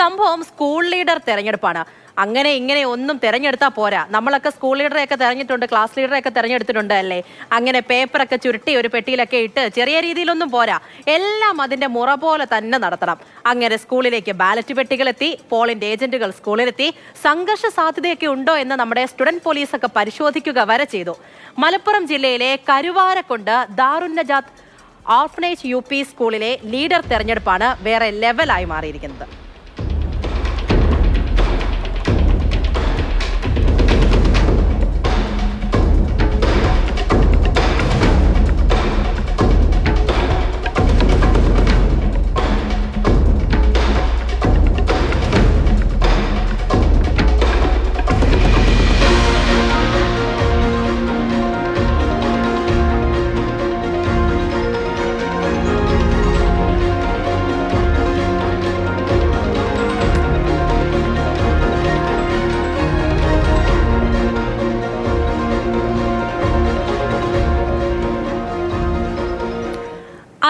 സംഭവം school leader തെരഞ്ഞെടുപ്പാണ്. അങ്ങനെ ഇങ്ങനെ ഒന്നും തെരഞ്ഞെടുത്താൽ പോരാ. നമ്മളൊക്കെ സ്കൂൾ ലീഡറെയൊക്കെ തെരഞ്ഞെടുത്തിട്ടുണ്ട്, ക്ലാസ് ലീഡറെയൊക്കെ തെരഞ്ഞെടുത്തിട്ടുണ്ട് അല്ലേ? അങ്ങനെ പേപ്പറൊക്കെ ചുരുട്ടി ഒരു പെട്ടിയിലൊക്കെ ഇട്ട് ചെറിയ രീതിയിലൊന്നും പോരാ, എല്ലാം അതിന്റെ മുറ പോലെ തന്നെ നടത്തണം. അങ്ങനെ സ്കൂളിലേക്ക് ബാലറ്റ് പെട്ടികളെത്തി, പോളിംഗ് ഏജന്റുകൾ സ്കൂളിലെത്തി. സംഘർഷ സാധ്യതയൊക്കെ ഉണ്ടോ എന്ന് നമ്മുടെ സ്റ്റുഡന്റ് പോലീസൊക്കെ പരിശോധിക്കുക വരെ ചെയ്തു. മലപ്പുറം ജില്ലയിലെ കരുവാരക്കുണ്ട് ദാറുന്നജാത്ത് ഓർഫനേജ് UP സ്കൂളിലെ ലീഡർ തെരഞ്ഞെടുപ്പാണ് വേറെ ലെവലായി മാറിയിരിക്കുന്നത്.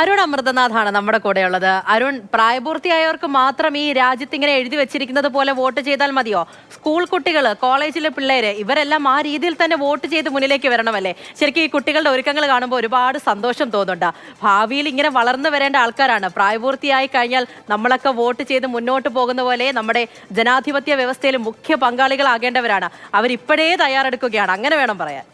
അരുൺ അമൃതനാഥാണ് നമ്മുടെ കൂടെയുള്ളത്. അരുൺ, പ്രായപൂർത്തിയായവർക്ക് മാത്രം ഈ രാജ്യത്ത് ഇങ്ങനെ എഴുതി വെച്ചിരിക്കുന്നത് പോലെ വോട്ട് ചെയ്താൽ മതിയോ? സ്കൂൾ കുട്ടികൾ, കോളേജിലെ പിള്ളേര്, ഇവരെല്ലാം ആ രീതിയിൽ തന്നെ വോട്ട് ചെയ്ത് മുന്നിലേക്ക് വരണമല്ലേ? ശരിക്കും ഈ കുട്ടികളുടെ ഒരുക്കങ്ങൾ കാണുമ്പോൾ ഒരുപാട് സന്തോഷം തോന്നുന്നുണ്ട്. ഭാവിയിൽ ഇങ്ങനെ വളർന്നു വരേണ്ട ആൾക്കാരാണ്. പ്രായപൂർത്തിയായി കഴിഞ്ഞാൽ നമ്മളൊക്കെ വോട്ട് ചെയ്ത് മുന്നോട്ട് പോകുന്ന പോലെ നമ്മുടെ ജനാധിപത്യ വ്യവസ്ഥയിൽ മുഖ്യ പങ്കാളികളാകേണ്ടവരാണ്. അവരിപ്പോഴേ തയ്യാറെടുക്കുകയാണ്, അങ്ങനെ വേണം പറയാൻ.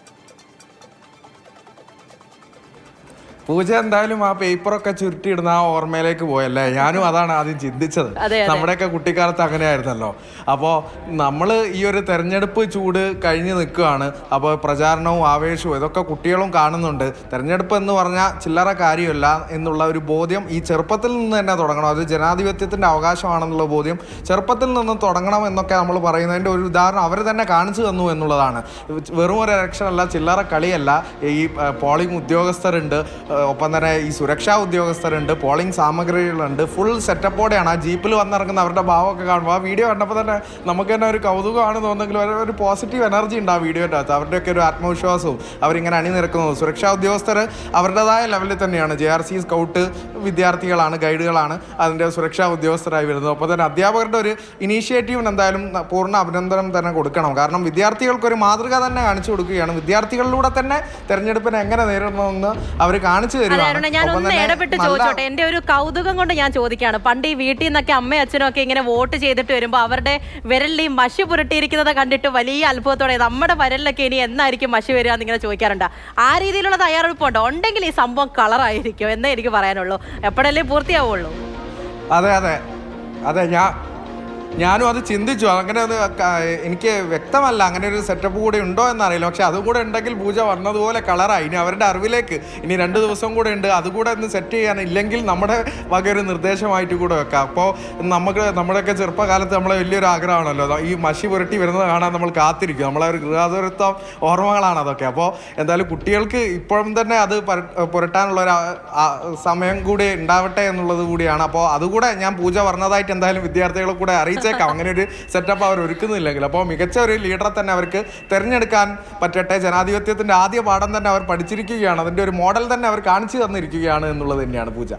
പൂജ എന്തായാലും ആ പേപ്പറൊക്കെ ചുരുട്ടിയിടുന്ന ആ ഓർമ്മയിലേക്ക് പോയല്ലേ. ഞാനും അതാണ് ആദ്യം ചിന്തിച്ചത്. നമ്മുടെയൊക്കെ കുട്ടിക്കാലത്ത് അങ്ങനെയായിരുന്നല്ലോ. അപ്പോൾ നമ്മൾ ഈ ഒരു തെരഞ്ഞെടുപ്പ് ചൂട് കഴിഞ്ഞ് നിൽക്കുകയാണ്. അപ്പോൾ പ്രചാരണവും ആവേശവും ഇതൊക്കെ കുട്ടികളും കാണുന്നുണ്ട്. തെരഞ്ഞെടുപ്പ് എന്ന് പറഞ്ഞാൽ ചില്ലറ കാര്യമല്ല എന്നുള്ള ഒരു ബോധ്യം ഈ ചെറുപ്പത്തിൽ നിന്ന് തന്നെ തുടങ്ങണം. അത് ജനാധിപത്യത്തിൻ്റെ അവകാശമാണെന്നുള്ള ബോധ്യം ചെറുപ്പത്തിൽ നിന്ന് തുടങ്ങണം എന്നൊക്കെ നമ്മൾ പറയുന്നതിൻ്റെ ഒരു ഉദാഹരണം അവർ തന്നെ കാണിച്ചു തന്നു എന്നുള്ളതാണ്. വെറും ഒരു ഇലക്ഷൻ അല്ല, ചില്ലറ കളിയല്ല. ഈ പോളിംഗ് ഉദ്യോഗസ്ഥരുണ്ട്, ഒപ്പം തന്നെ ഈ സുരക്ഷാ ഉദ്യോഗസ്ഥരുണ്ട്, പോളിംഗ് സാമഗ്രികളുണ്ട്, ഫുൾ സെറ്റപ്പോടെയാണ്. ആ ജീപ്പിൽ വന്നിറങ്ങുന്ന അവരുടെ ഭാവമൊക്കെ കാണുമ്പോൾ ആ വീഡിയോ കണ്ടപ്പോൾ തന്നെ നമുക്ക് തന്നെ ഒരു കൗതുകമാണ് തോന്നുന്നെങ്കിലും ഒരു പോസിറ്റീവ് എനർജി ഉണ്ട് ആ വീഡിയോൻ്റെ അകത്ത്. അവരുടെയൊക്കെ ഒരു ആത്മവിശ്വാസവും അവരിങ്ങനെ അണിനിരക്കുന്നതും. സുരക്ഷാ ഉദ്യോഗസ്ഥർ അവരുടേതായ ലെവലിൽ തന്നെയാണ്. JRC സ്കൗട്ട് വിദ്യാർത്ഥികളാണ്, ഗൈഡുകളാണ് അതിൻ്റെ സുരക്ഷാ ഉദ്യോഗസ്ഥരായി വരുന്നത്. ഒപ്പം തന്നെ അധ്യാപകരുടെ ഒരു ഇനീഷ്യേറ്റീവിന് എന്തായാലും പൂർണ്ണ അഭിനന്ദനം തന്നെ കൊടുക്കണം. കാരണം വിദ്യാർത്ഥികൾക്കൊരു മാതൃക തന്നെ കാണിച്ചു കൊടുക്കുകയാണ്. വിദ്യാർത്ഥികളിലൂടെ തന്നെ തെരഞ്ഞെടുപ്പിനെ എങ്ങനെ നേരിടണമെന്ന് അവർ കാണിച്ചു. ഞാൻ ഒന്ന് ഇടപെട്ട് ചോദിച്ചോട്ടെ, എന്റെ ഒരു കൗതുകം കൊണ്ട് ഞാൻ ചോദിക്കുകയാണ്. പണ്ട് ഈ വീട്ടിൽ നിന്നൊക്കെ അമ്മയും അച്ഛനും ഒക്കെ ഇങ്ങനെ വോട്ട് ചെയ്തിട്ട് വരുമ്പോൾ അവരുടെ വിരലിൽ ഈ മഷി പുരട്ടിയിരിക്കുന്നത് കണ്ടിട്ട് വലിയ അത്ഭുതത്തോടെ നമ്മുടെ വിരലിലൊക്കെ ഇനി എന്നായിരിക്കും മഷി വരിക എന്നിങ്ങനെ ചോദിക്കാറുണ്ട്. ആ രീതിയിലുള്ള തയ്യാറെടുപ്പുണ്ടോ? ഉണ്ടെങ്കിൽ ഈ സംഭവം കളറായിരിക്കും എന്നേ എനിക്ക് പറയാനുള്ളൂ. എപ്പോഴല്ലേ പൂർത്തിയാവുള്ളൂ? അതെ അതെ അതെ ഞാനും അത് ചിന്തിച്ചു. അങ്ങനെ അത് എനിക്ക് വ്യക്തമല്ല, അങ്ങനെ ഒരു സെറ്റപ്പ് കൂടെ ഉണ്ടോ എന്നറിയില്ല. പക്ഷെ അതും കൂടെ ഉണ്ടെങ്കിൽ പൂജ പറഞ്ഞതുപോലെ കളറായി. ഇനി അവരുടെ അറിവിലേക്ക് ഇനി 2 ദിവസം കൂടെ ഉണ്ട്, അതുകൂടെ ഒന്ന് സെറ്റ് ചെയ്യാനില്ലെങ്കിൽ നമ്മുടെ വക ഒരു നിർദ്ദേശമായിട്ട് കൂടെ വെക്കാം. അപ്പോൾ നമ്മുടെയൊക്കെ ചെറുപ്പകാലത്ത് നമ്മളെ വലിയൊരു ആഗ്രഹമാണല്ലോ ഈ മഷി പുരട്ടി വരുന്നത് കാണാൻ നമ്മൾ കാത്തിരിക്കും. നമ്മളെ ഒരു ഗൃഹാതുരത്വം ഓർമ്മകളാണ് അതൊക്കെ. അപ്പോൾ എന്തായാലും കുട്ടികൾക്ക് ഇപ്പോഴും തന്നെ അത് പുരട്ടാനുള്ളൊരു സമയം കൂടി ഉണ്ടാവട്ടെ എന്നുള്ളത് കൂടിയാണ്. അപ്പോൾ അതുകൂടെ ഞാൻ പൂജ പറഞ്ഞതായിട്ട് എന്തായാലും വിദ്യാർത്ഥികളെ കൂടെ അറിയിച്ചേക്കാം. അങ്ങനെ ഒരു സെറ്റപ്പ് അവർ ഒരുക്കുന്നില്ലെങ്കിൽ. അപ്പോൾ മികച്ച ഒരു ലീഡറെ തന്നെ അവർക്ക് തിരഞ്ഞെടുക്കാൻ പറ്റട്ടെ. ജനാധിപത്യത്തിന്റെ ആദ്യ പാഠം തന്നെ അവർ പഠിച്ചിരിക്കുകയാണ്. അതിന്റെ ഒരു മോഡൽ തന്നെ അവർ കാണിച്ചു തന്നിരിക്കുകയാണ് എന്നുള്ളത് തന്നെയാണ് പൂജ.